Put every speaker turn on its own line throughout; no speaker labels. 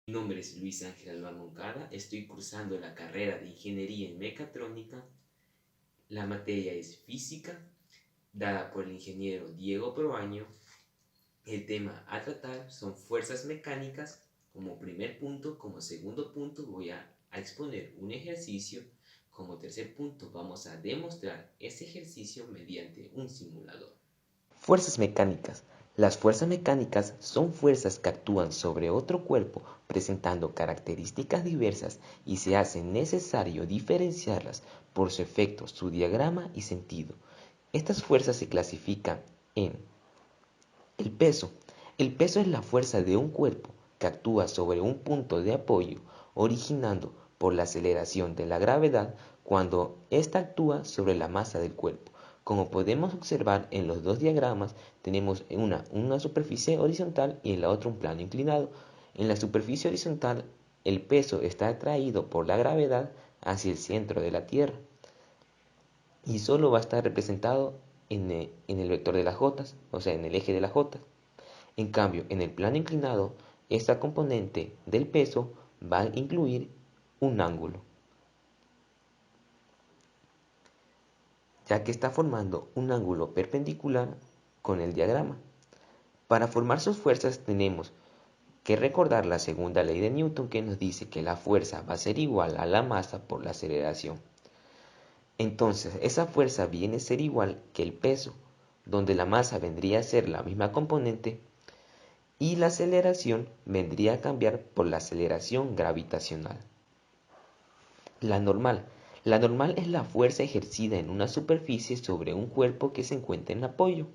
Mi nombre es Luis Ángel Alvar Moncada, estoy cursando la carrera de Ingeniería en Mecatrónica. La materia es física, dada por el ingeniero Diego Proaño. El tema a tratar son fuerzas mecánicas como primer punto. Como segundo punto voy a exponer un ejercicio. Como tercer punto vamos a demostrar ese ejercicio mediante un simulador.
Fuerzas mecánicas. Las fuerzas mecánicas son fuerzas que actúan sobre otro cuerpo presentando características diversas y se hace necesario diferenciarlas por su efecto, su diagrama y sentido. Estas fuerzas se clasifican en el peso. El peso es la fuerza de un cuerpo que actúa sobre un punto de apoyo originando por la aceleración de la gravedad cuando ésta actúa sobre la masa del cuerpo. Como podemos observar en los dos diagramas, tenemos una superficie horizontal y en la otra un plano inclinado. En la superficie horizontal, el peso está atraído por la gravedad hacia el centro de la Tierra y solo va a estar representado en el vector de las jotas, o sea, en el eje de las jotas. En cambio, en el plano inclinado, esta componente del peso va a incluir un ángulo, ya que está formando un ángulo perpendicular con el diagrama. Para formar sus fuerzas tenemos que recordar la segunda ley de Newton, que nos dice que la fuerza va a ser igual a la masa por la aceleración. Entonces, esa fuerza viene a ser igual que el peso, donde la masa vendría a ser la misma componente y la aceleración vendría a cambiar por la aceleración gravitacional. La normal. La normal es la fuerza ejercida en una superficie sobre un cuerpo que se encuentra en apoyo.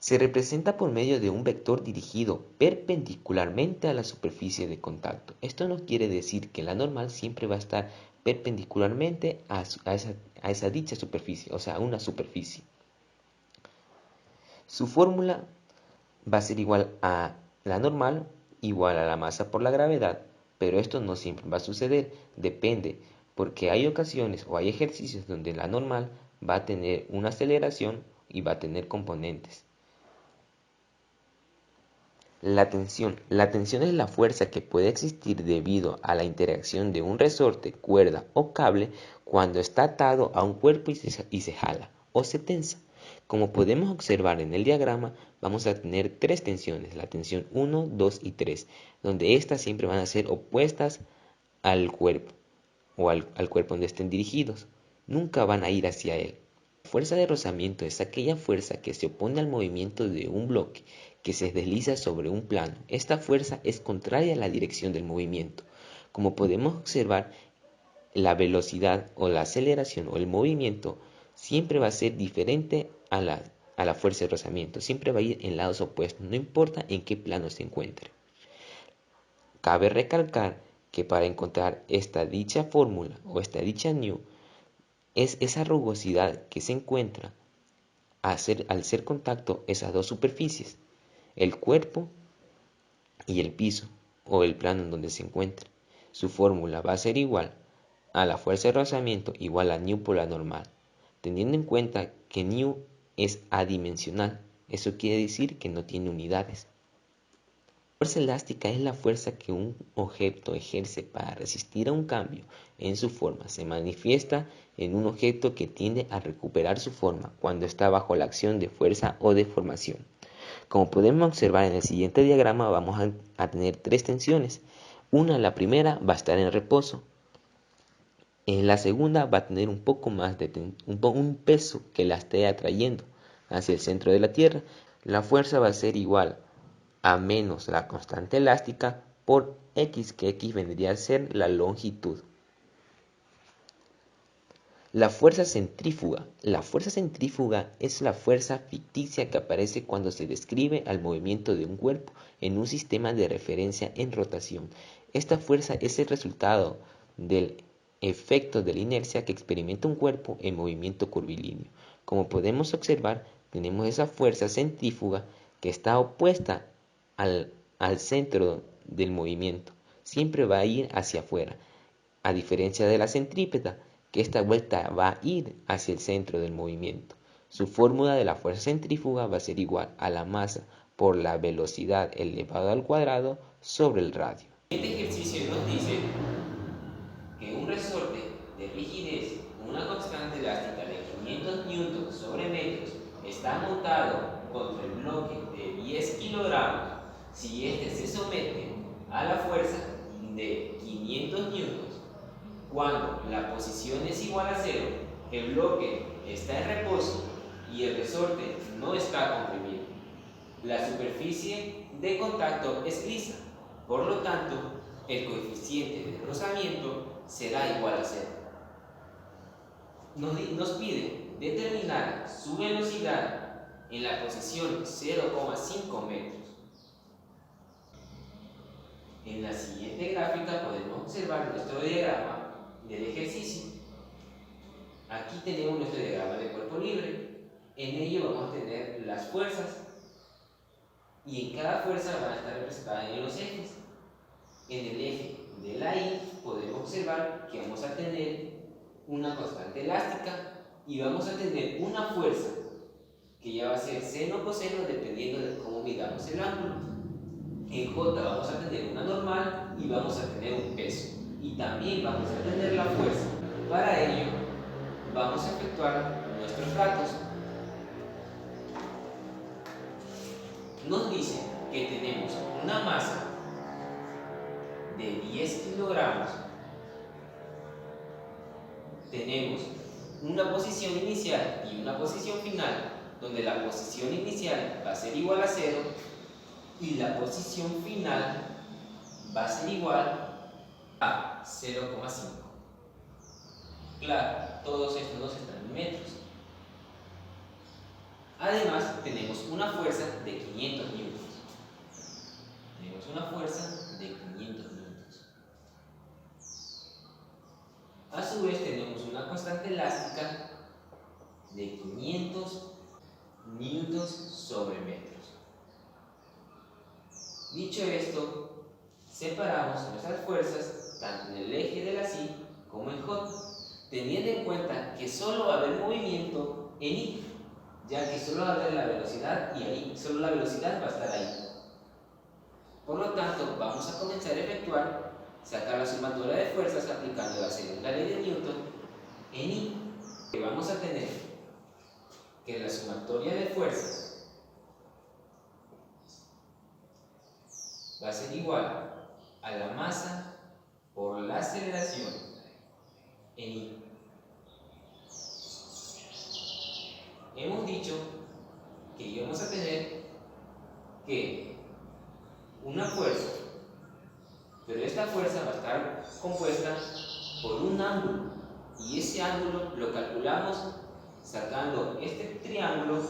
Se representa por medio de un vector dirigido perpendicularmente a la superficie de contacto. Esto no quiere decir que la normal siempre va a estar perpendicularmente a esa dicha superficie, o sea, a una superficie. Su fórmula va a ser igual a la normal, igual a la masa por la gravedad, pero esto no siempre va a suceder, depende, porque hay ocasiones o hay ejercicios donde la normal va a tener una aceleración y va a tener componentes. La tensión. La tensión es la fuerza que puede existir debido a la interacción de un resorte, cuerda o cable cuando está atado a un cuerpo y se jala o se tensa. Como podemos observar en el diagrama, vamos a tener tres tensiones, la tensión 1, 2 y 3, donde estas siempre van a ser opuestas al cuerpo o al cuerpo donde estén dirigidos. Nunca van a ir hacia él. La fuerza de rozamiento es aquella fuerza que se opone al movimiento de un bloque que se desliza sobre un plano. Esta fuerza es contraria a la dirección del movimiento. Como podemos observar, la velocidad o la aceleración o el movimiento siempre va a ser diferente a la fuerza de rozamiento. Siempre va a ir en lados opuestos, no importa en qué plano se encuentre. Cabe recalcar que para encontrar esta dicha fórmula o esta dicha nu es esa rugosidad que se encuentra al ser contacto esas dos superficies, el cuerpo y el piso o el plano en donde se encuentra. Su fórmula va a ser igual a la fuerza de rozamiento igual a nu por la normal, teniendo en cuenta que nu es adimensional. Eso quiere decir que no tiene unidades. La fuerza elástica es la fuerza que un objeto ejerce para resistir a un cambio en su forma. Se manifiesta en un objeto que tiende a recuperar su forma cuando está bajo la acción de fuerza o deformación. Como podemos observar en el siguiente diagrama, vamos a tener tres tensiones. La primera va a estar en reposo. En la segunda va a tener un poco más de un peso que la esté atrayendo hacia el centro de la Tierra. La fuerza va a ser igual a menos la constante elástica por x, que x vendría a ser la longitud. La fuerza centrífuga. La fuerza centrífuga es la fuerza ficticia que aparece cuando se describe al movimiento de un cuerpo en un sistema de referencia en rotación. Esta fuerza es el resultado del efecto de la inercia que experimenta un cuerpo en movimiento curvilíneo. Como podemos observar, tenemos esa fuerza centrífuga que está opuesta al centro del movimiento. Siempre va a ir hacia afuera, a diferencia de la centrípeta, que esta vuelta va a ir hacia el centro del movimiento. Su fórmula de la fuerza centrífuga va a ser igual a la masa por la velocidad elevado al cuadrado sobre el radio.
Este ejercicio nos dice que un resorte de rigidez con una constante elástica de 500 newtons sobre metros está montado contra el bloque de 10 kilogramos si éste se somete a la fuerza de 500 newtons. Cuando la posición es igual a 0, el bloque está en reposo y el resorte no está comprimido. La superficie de contacto es lisa, por lo tanto, el coeficiente de rozamiento será igual a 0. Nos pide determinar su velocidad en la posición 0,5 metros. En la siguiente gráfica podemos observar nuestro diagrama del ejercicio. Aquí tenemos nuestro diagrama de cuerpo libre. En ello vamos a tener las fuerzas y en cada fuerza van a estar representadas en los ejes. En el eje de la Y podemos observar que vamos a tener una constante elástica y vamos a tener una fuerza que ya va a ser seno o coseno dependiendo de cómo midamos el ángulo. En J vamos a tener una normal y vamos a tener un peso. Y también vamos a tener la fuerza. Para ello vamos a efectuar nuestros datos. Nos dice que tenemos una masa de 10 kilogramos. Tenemos una posición inicial y una posición final, donde la posición inicial va a ser igual a 0 y la posición final va a ser igual a 0,5. Claro, todos estos dos están en metros. Además, tenemos una fuerza de 500 newtons. Tenemos una fuerza de 500 newtons. A su vez, tenemos una constante elástica de 500 newtons sobre metros. Dicho esto, separamos nuestras fuerzas tanto en el eje de la Y como en J, teniendo en cuenta que solo va a haber movimiento en Y, ya que solo va a haber la velocidad y ahí, solo la velocidad va a estar ahí. Por lo tanto, vamos a comenzar a efectuar, sacar la sumatoria de fuerzas aplicando la segunda ley de Newton en Y. Que vamos a tener que la sumatoria de fuerzas va a ser igual a la masa por la aceleración en Y. Hemos dicho que íbamos a tener que una fuerza, pero esta fuerza va a estar compuesta por un ángulo y ese ángulo lo calculamos sacando este triángulo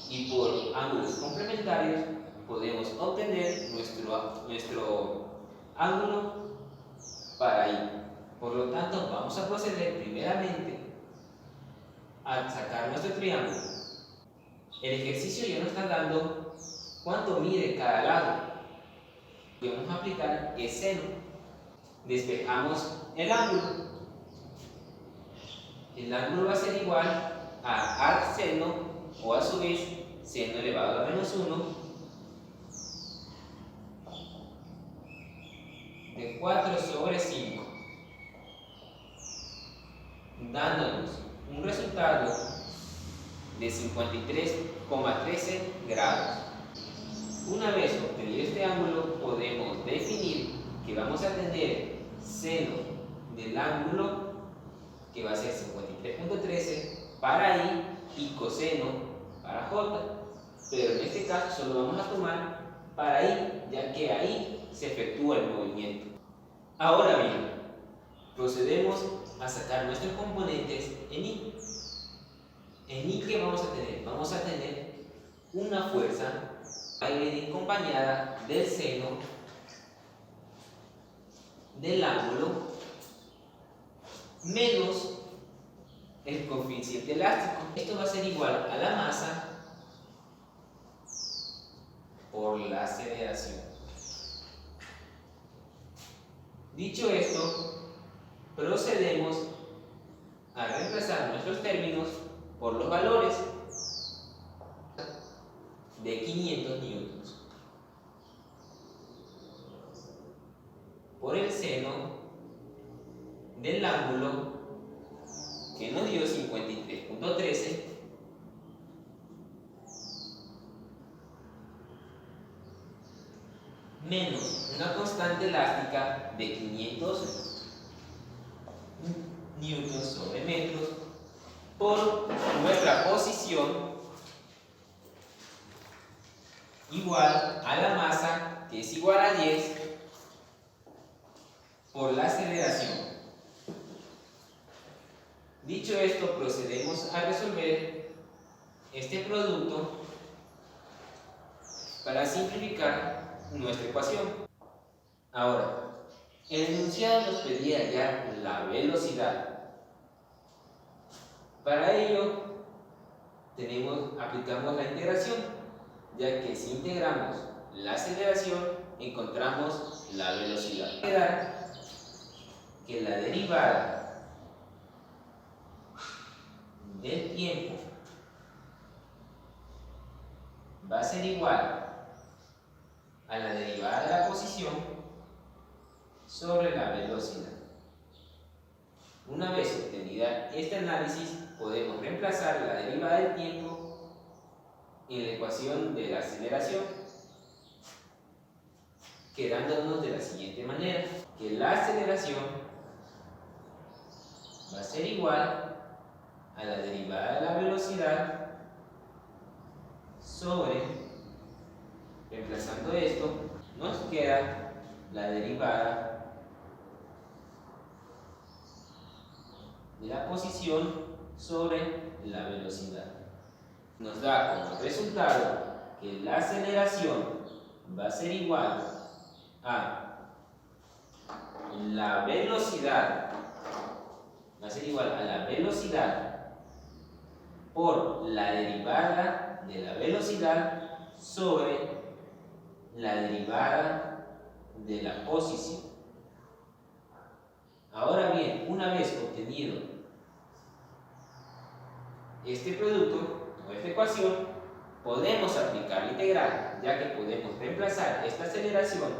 y por ángulos complementarios podemos obtener nuestro ángulo para Y. Por lo tanto, vamos a proceder primeramente a sacar nuestro triángulo. El ejercicio ya nos está dando cuánto mide cada lado. Y vamos a aplicar el seno. Despejamos el ángulo. El ángulo va a ser igual a arc seno, o a su vez seno elevado a menos 1 de 4 sobre 5, dándonos un resultado de 53,13 grados. Una vez obtenido este ángulo, podemos definir que vamos a tener seno del ángulo, que va a ser 53,13 para I, y coseno para J. Pero en este caso solo vamos a tomar para I, ya que ahí se efectúa el movimiento. Ahora bien, procedemos a sacar nuestros componentes en Y. En Y, ¿qué vamos a tener? Vamos a tener una fuerza va a venir acompañada del seno del ángulo menos el coeficiente elástico. Esto va a ser igual a la masa por la aceleración. Dicho esto, procedemos a reemplazar nuestros términos por los valores de 500 newtons. por el seno del ángulo que nos dio 53.13 menos una constante elástica de 500 newtons sobre metros por nuestra posición igual a la masa, que es igual a 10 por la aceleración. Dicho esto, procedemos a resolver este producto para simplificar nuestra ecuación. Ahora, el enunciado nos pedía hallar la velocidad. Para ello, aplicamos la integración, ya que si integramos la aceleración, encontramos la velocidad. Queda que la derivada del tiempo va a ser igual a la derivada de la posición sobre la velocidad. Una vez obtenida este análisis, podemos reemplazar la derivada del tiempo en la ecuación de la aceleración, quedándonos de la siguiente manera, que la aceleración va a ser igual a la derivada de la velocidad sobre, reemplazando esto, nos queda la derivada de la posición sobre la velocidad. Nos da como resultado que la aceleración va a ser igual a la velocidad, por la derivada de la velocidad sobre la derivada de la posición. Ahora bien, una vez obtenido este producto o esta ecuación, podemos aplicar la integral, ya que podemos reemplazar esta aceleración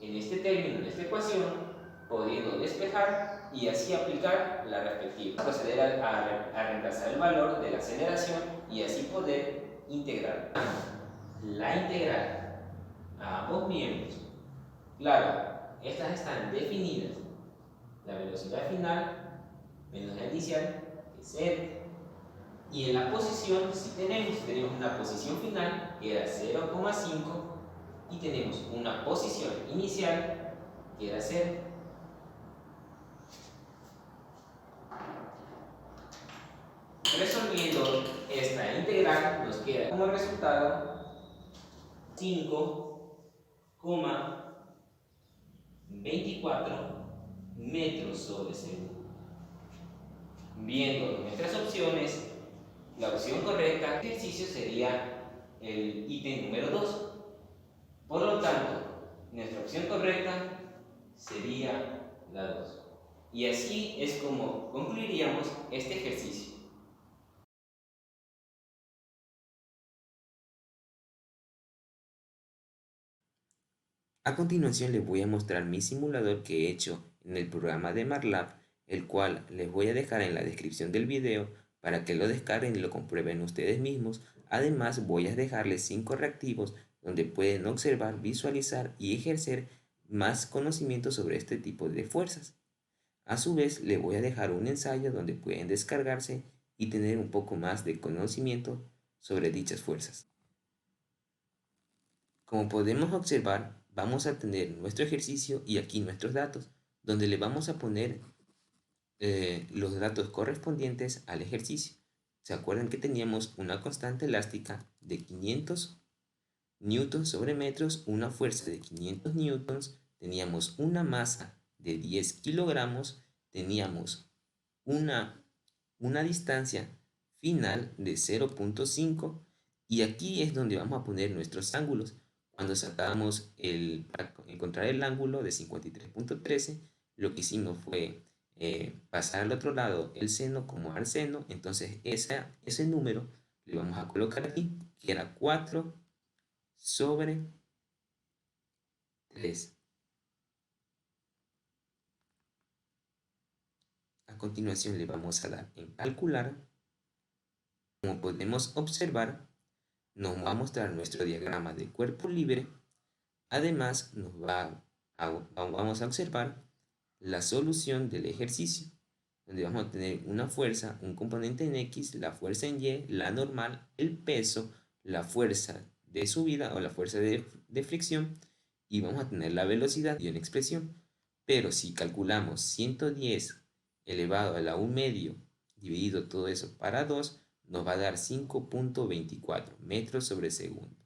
en este término, en esta ecuación, pudiendo despejar y así aplicar la respectiva. Proceder a reemplazar el valor de la aceleración y así poder integrar la integral a ambos miembros. Claro, estas están definidas. La velocidad final menos la inicial, que es 0. Y en la posición, si tenemos una posición final que era 0,5 y tenemos una posición inicial que era 0. Resolviendo esta integral, nos queda como resultado 5,24 metros sobre segundo. Viendo nuestras opciones, la opción correcta del ejercicio sería el ítem número 2. Por lo tanto, nuestra opción correcta sería la 2. Y así es como concluiríamos este ejercicio.
A continuación les voy a mostrar mi simulador que he hecho en el programa de MATLAB, el cual les voy a dejar en la descripción del video para que lo descarguen y lo comprueben ustedes mismos. Además voy a dejarles 5 reactivos donde pueden observar, visualizar y ejercer más conocimiento sobre este tipo de fuerzas. A su vez les voy a dejar un ensayo donde pueden descargarse y tener un poco más de conocimiento sobre dichas fuerzas. Como podemos observar, vamos a tener nuestro ejercicio y aquí nuestros datos, donde le vamos a poner los datos correspondientes al ejercicio. ¿Se acuerdan que teníamos una constante elástica de 500 newtons sobre metros, una fuerza de 500 newtons, teníamos una masa de 10 kilogramos, teníamos una distancia final de 0,5 y aquí es donde vamos a poner nuestros ángulos. Cuando sacamos para encontrar el ángulo de 53.13, lo que hicimos fue pasar al otro lado el seno como arseno. Entonces ese número le vamos a colocar aquí, que era 4 sobre 3. continuación le vamos a dar en calcular. Como podemos observar, nos va a mostrar nuestro diagrama de cuerpo libre. Además, vamos a observar la solución del ejercicio, donde vamos a tener una fuerza, un componente en X, la fuerza en Y, la normal, el peso, la fuerza de subida o la fuerza de fricción, y vamos a tener la velocidad y una expresión. Pero si calculamos 110 elevado a la 1 medio dividido todo eso para 2, nos va a dar 5.24 metros sobre segundo.